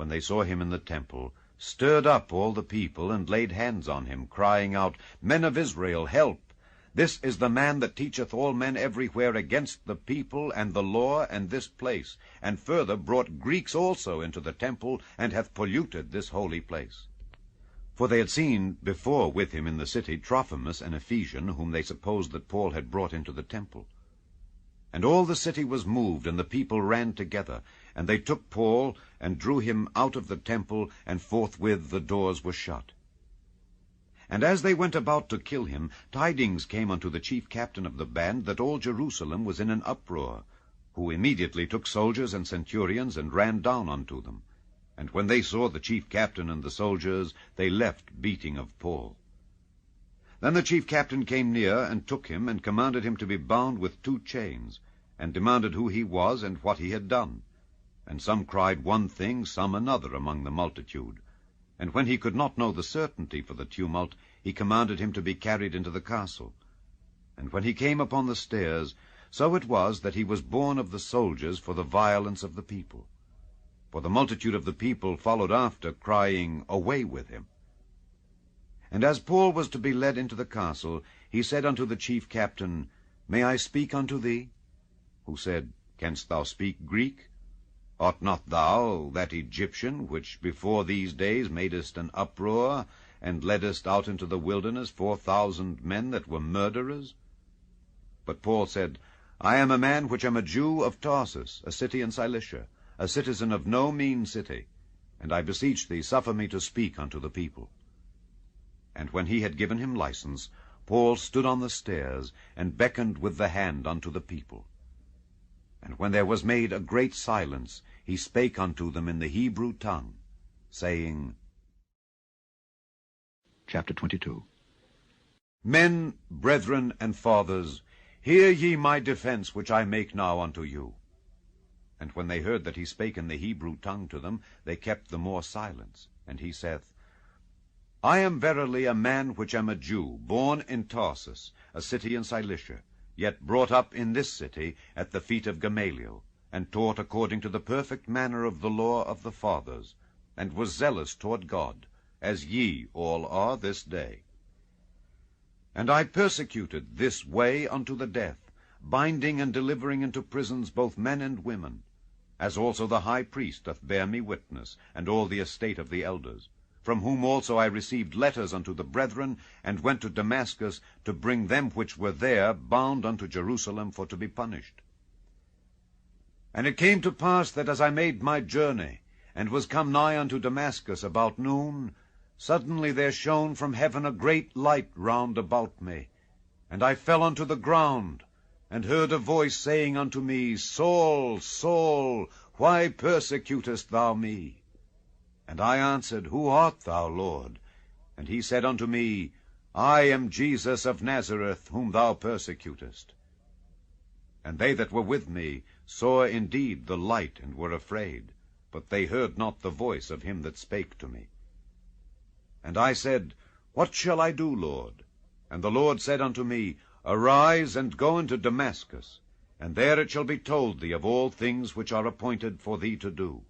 when they saw him in the temple, stirred up all the people, and laid hands on him, crying out, Men of Israel, help! This is the man that teacheth all men everywhere against the people and the law and this place, and further brought Greeks also into the temple, and hath polluted this holy place. For they had seen before with him in the city Trophimus, an Ephesian, whom they supposed that Paul had brought into the temple. And all the city was moved, and the people ran together, and they took Paul, and drew him out of the temple, and forthwith the doors were shut. And as they went about to kill him, tidings came unto the chief captain of the band that all Jerusalem was in an uproar, who immediately took soldiers and centurions, and ran down unto them. And when they saw the chief captain and the soldiers, they left beating of Paul. Then the chief captain came near, and took him, and commanded him to be bound with 2 chains, and demanded who he was, and what he had done. And some cried one thing, some another among the multitude. And when he could not know the certainty for the tumult, he commanded him to be carried into the castle. And when he came upon the stairs, so it was that he was borne of the soldiers for the violence of the people. For the multitude of the people followed after, crying, Away with him! And as Paul was to be led into the castle, he said unto the chief captain, May I speak unto thee? Who said, Canst thou speak Greek? Art not thou that Egyptian, which before these days madest an uproar, and leddest out into the wilderness 4,000 men that were murderers? But Paul said, I am a man which am a Jew of Tarsus, a city in Cilicia, a citizen of no mean city, and I beseech thee, suffer me to speak unto the people. And when he had given him license, Paul stood on the stairs, and beckoned with the hand unto the people. And when there was made a great silence, he spake unto them in the Hebrew tongue, saying, Chapter 22. Men, brethren, and fathers, hear ye my defense which I make now unto you. And when they heard that he spake in the Hebrew tongue to them, they kept the more silence. And he saith, I am verily a man which am a Jew, born in Tarsus, a city in Cilicia, yet brought up in this city at the feet of Gamaliel, and taught according to the perfect manner of the law of the fathers, and was zealous toward God, as ye all are this day. And I persecuted this way unto the death, binding and delivering into prisons both men and women, as also the high priest doth bear me witness, and all the estate of the elders, from whom also I received letters unto the brethren, and went to Damascus to bring them which were there bound unto Jerusalem for to be punished. And it came to pass that as I made my journey, and was come nigh unto Damascus about noon, suddenly there shone from heaven a great light round about me, and I fell unto the ground, and heard a voice saying unto me, Saul, Saul, why persecutest thou me? And I answered, Who art thou, Lord? And he said unto me, I am Jesus of Nazareth, whom thou persecutest. And they that were with me saw indeed the light, and were afraid, but they heard not the voice of him that spake to me. And I said, What shall I do, Lord? And the Lord said unto me, Arise, and go into Damascus, and there it shall be told thee of all things which are appointed for thee to do.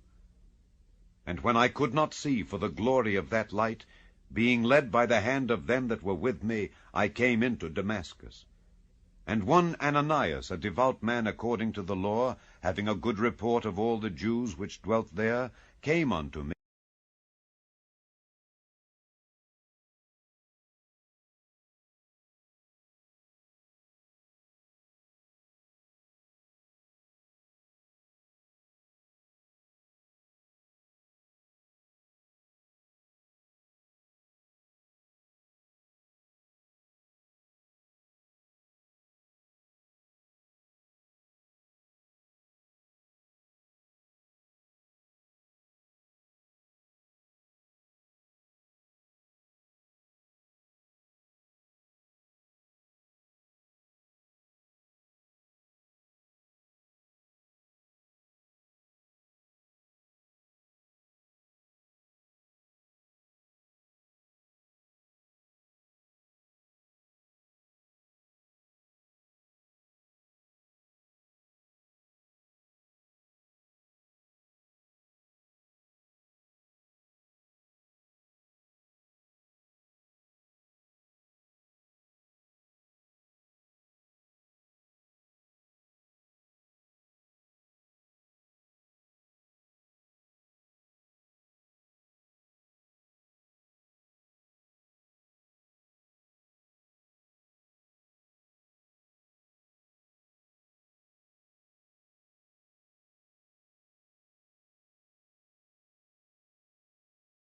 And when I could not see for the glory of that light, being led by the hand of them that were with me, I came into Damascus. And one Ananias, a devout man according to the law, having a good report of all the Jews which dwelt there, came unto me,